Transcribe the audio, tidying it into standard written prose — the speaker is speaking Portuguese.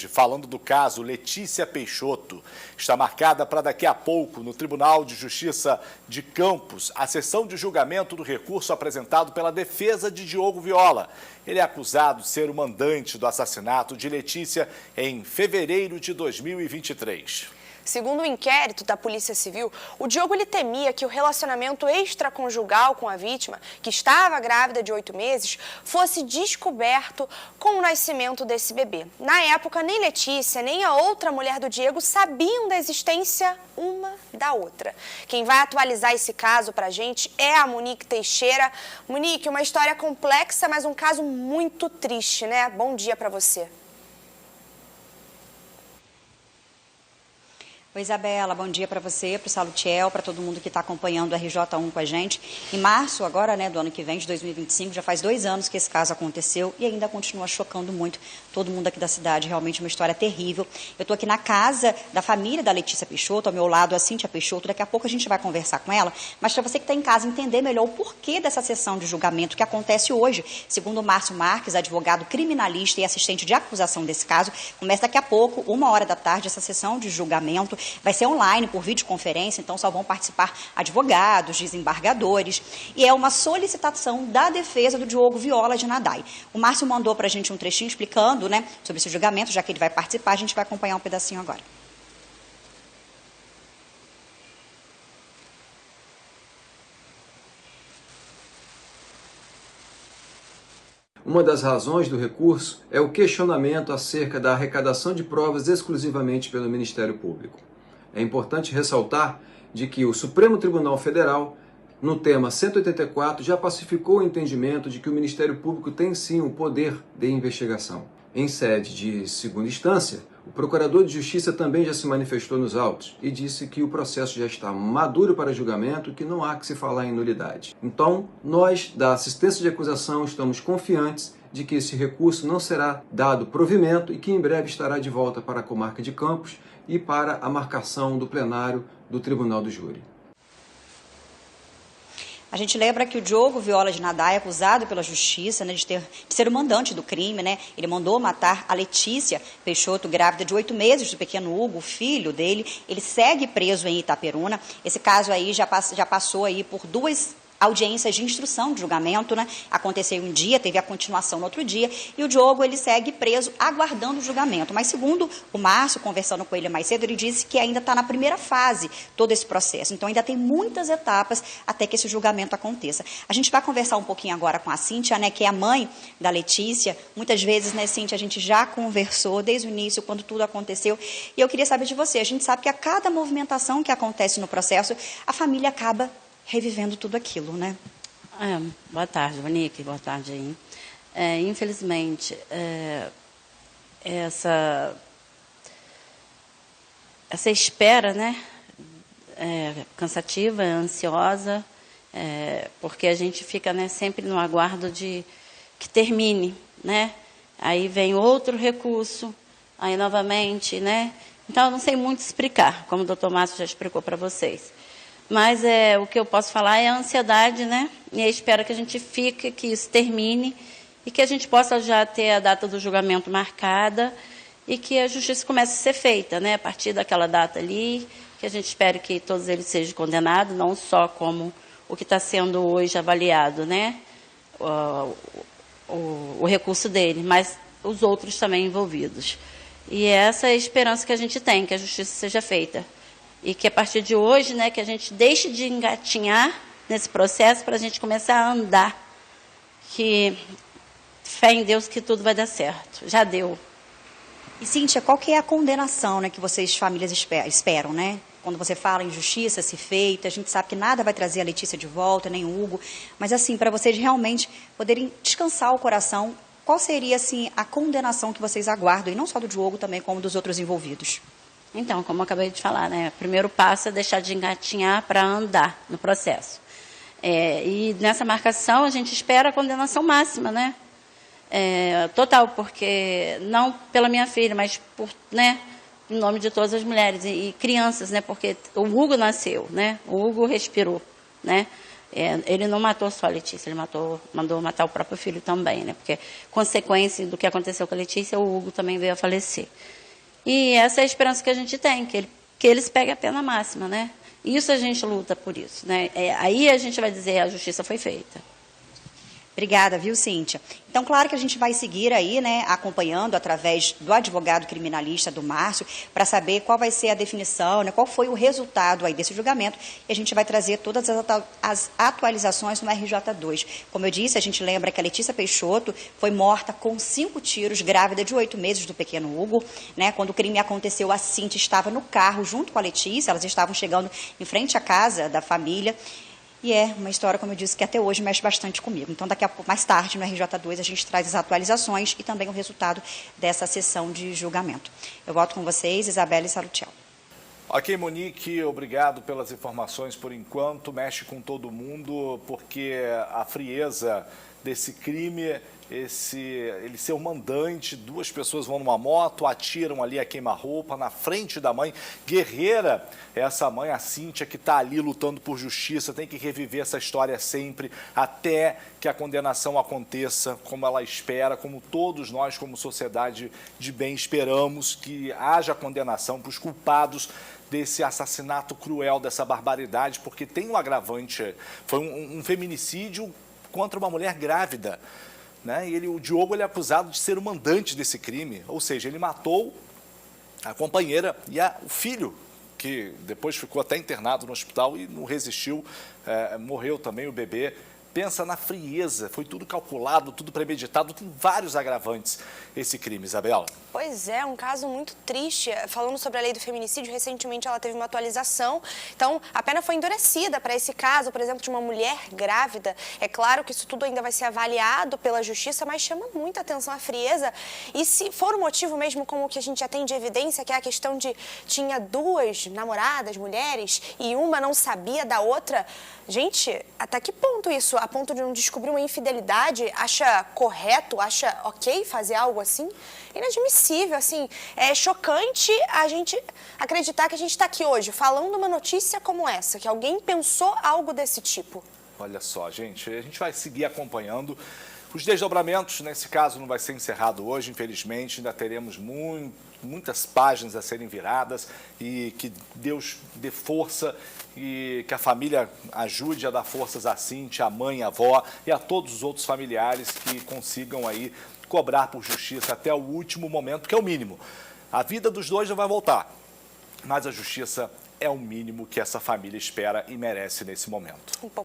Falando do caso Letícia Peixoto, está marcada para daqui a pouco no Tribunal de Justiça de Campos a sessão de julgamento do recurso apresentado pela defesa de Diogo Viola. Ele é acusado de ser o mandante do assassinato de Letícia em fevereiro de 2023. Segundo o inquérito da Polícia Civil, o Diogo temia que o relacionamento extraconjugal com a vítima, que estava grávida de 8 meses, fosse descoberto com o nascimento desse bebê. Na época, nem Letícia, nem a outra mulher do Diego sabiam da existência uma da outra. Quem vai atualizar esse caso pra gente é a Monique Teixeira. Monique, uma história complexa, mas um caso muito triste, né? Bom dia pra você. Oi, Isabela, bom dia para você, para o Salutiel, para todo mundo que está acompanhando o RJ1 com a gente. Em março agora, né, do ano que vem, de 2025, já faz 2 anos que esse caso aconteceu e ainda continua chocando muito todo mundo aqui da cidade. Realmente uma história terrível. Eu estou aqui na casa da família da Letícia Peixoto, ao meu lado a Cíntia Peixoto. Daqui a pouco a gente vai conversar com ela, mas para você que está em casa entender melhor o porquê dessa sessão de julgamento que acontece hoje. Segundo o Márcio Marques, advogado criminalista e assistente de acusação desse caso, começa daqui a pouco, 13h, essa sessão de julgamento. Vai ser online, por videoconferência, então só vão participar advogados, desembargadores. E é uma solicitação da defesa do Diogo Viola de Nadai. O Márcio mandou para a gente um trechinho explicando, né, sobre esse julgamento, já que ele vai participar, a gente vai acompanhar um pedacinho agora. Uma das razões do recurso é o questionamento acerca da arrecadação de provas exclusivamente pelo Ministério Público. É importante ressaltar de que o Supremo Tribunal Federal, no tema 184, já pacificou o entendimento de que o Ministério Público tem sim o poder de investigação. Em sede de segunda instância, o Procurador de Justiça também já se manifestou nos autos e disse que o processo já está maduro para julgamento e que não há que se falar em nulidade. Então, nós, da assistência de acusação, estamos confiantes de que esse recurso não será dado provimento e que em breve estará de volta para a comarca de Campos e para a marcação do plenário do Tribunal do Júri. A gente lembra que o Diogo Viola de Nadai é acusado pela justiça, né, de ser o mandante do crime, né? Ele mandou matar a Letícia Peixoto, grávida de 8 meses do pequeno Hugo, o filho dele. Ele segue preso em Itaperuna. Esse caso aí já passou aí por 2 audiências de instrução de julgamento, né? Aconteceu um dia, teve a continuação no outro dia, e o Diogo, ele segue preso, aguardando o julgamento. Mas segundo o Márcio, conversando com ele mais cedo, ele disse que ainda está na primeira fase todo esse processo. Então ainda tem muitas etapas até que esse julgamento aconteça. A gente vai conversar um pouquinho agora com a Cíntia, né, que é a mãe da Letícia. Muitas vezes, né, Cíntia, a gente já conversou desde o início, quando tudo aconteceu. E eu queria saber de você, a gente sabe que a cada movimentação que acontece no processo, a família acaba revivendo tudo aquilo, né? Boa tarde, Monique, boa tarde aí. Infelizmente, essa espera, né, cansativa, ansiosa, porque a gente fica, né, sempre no aguardo de que termine, né? Aí vem outro recurso, aí novamente, né? Então, eu não sei muito explicar, como o doutor Márcio já explicou para vocês. Mas o que eu posso falar é a ansiedade, né? E a espera que a gente fique, que isso termine e que a gente possa já ter a data do julgamento marcada e que a justiça comece a ser feita, né? A partir daquela data ali, que a gente espere que todos eles sejam condenados, não só como o que está sendo hoje avaliado, né? O recurso dele, mas os outros também envolvidos. E essa é a esperança que a gente tem, que a justiça seja feita. E que a partir de hoje, né, que a gente deixe de engatinhar nesse processo para a gente começar a andar. Que fé em Deus que tudo vai dar certo. Já deu. E, Cíntia, qual que é a condenação, né, que vocês, famílias, esperam, né? Quando você fala em justiça se feita, a gente sabe que nada vai trazer a Letícia de volta, nem o Hugo. Mas, assim, para vocês realmente poderem descansar o coração, qual seria, assim, a condenação que vocês aguardam? E não só do Diogo, também como dos outros envolvidos. Então, como eu acabei de falar, né, o primeiro passo é deixar de engatinhar para andar no processo. E nessa marcação a gente espera a condenação máxima, né? Total, porque não pela minha filha, mas por, né, em nome de todas as mulheres e crianças, né? Porque o Hugo nasceu, né? O Hugo respirou, né? Ele não matou só a Letícia, ele mandou matar o próprio filho também, né? Porque, consequência do que aconteceu com a Letícia, o Hugo também veio a falecer. E essa é a esperança que a gente tem, que eles peguem a pena máxima, né? Isso a gente luta por isso, né? Aí a gente vai dizer a justiça foi feita. Obrigada, viu, Cíntia? Então, claro que a gente vai seguir aí, né, acompanhando através do advogado criminalista do Márcio, para saber qual vai ser a definição, né, qual foi o resultado aí desse julgamento, e a gente vai trazer todas as atualizações no RJ2. Como eu disse, a gente lembra que a Letícia Peixoto foi morta com 5 tiros, grávida de 8 meses do pequeno Hugo, né? Quando o crime aconteceu, a Cíntia estava no carro junto com a Letícia, elas estavam chegando em frente à casa da família. E é uma história, como eu disse, que até hoje mexe bastante comigo. Então, daqui a pouco, mais tarde, no RJ2, a gente traz as atualizações e também o resultado dessa sessão de julgamento. Eu volto com vocês, Isabela e Salutiel. Ok, Monique, obrigado pelas informações por enquanto. Mexe com todo mundo, porque a frieza desse crime, ele ser o mandante, 2 pessoas vão numa moto, atiram ali a queima-roupa na frente da mãe. Guerreira, essa mãe, a Cíntia, que está ali lutando por justiça, tem que reviver essa história sempre, até que a condenação aconteça como ela espera, como todos nós, como sociedade de bem, esperamos que haja condenação para os culpados desse assassinato cruel, dessa barbaridade, porque tem um agravante, foi um feminicídio contra uma mulher grávida, né? E o Diogo, ele é acusado de ser o mandante desse crime, ou seja, ele matou a companheira e o filho, que depois ficou até internado no hospital e não resistiu, morreu também o bebê. Pensa na frieza, foi tudo calculado, tudo premeditado, tem vários agravantes esse crime, Isabela. Pois é, um caso muito triste. Falando sobre a lei do feminicídio, recentemente ela teve uma atualização. Então, a pena foi endurecida para esse caso, por exemplo, de uma mulher grávida. É claro que isso tudo ainda vai ser avaliado pela justiça, mas chama muita atenção a frieza. E se for o motivo mesmo, como que a gente já tem de evidência, que é a questão de tinha 2 namoradas, mulheres, e uma não sabia da outra. Gente, até que ponto isso? A ponto de não descobrir uma infidelidade? Acha correto, acha ok fazer algo assim? Inadmissível, assim, é chocante a gente acreditar que a gente está aqui hoje falando uma notícia como essa, que alguém pensou algo desse tipo. Olha só, gente, a gente vai seguir acompanhando os desdobramentos. Nesse caso não vai ser encerrado hoje, infelizmente, ainda teremos muitas páginas a serem viradas, e que Deus dê força e que a família ajude a dar forças a Cíntia, a mãe, a avó e a todos os outros familiares que consigam aí cobrar por justiça até o último momento, que é o mínimo. A vida dos 2 não vai voltar, mas a justiça é o mínimo que essa família espera e merece nesse momento.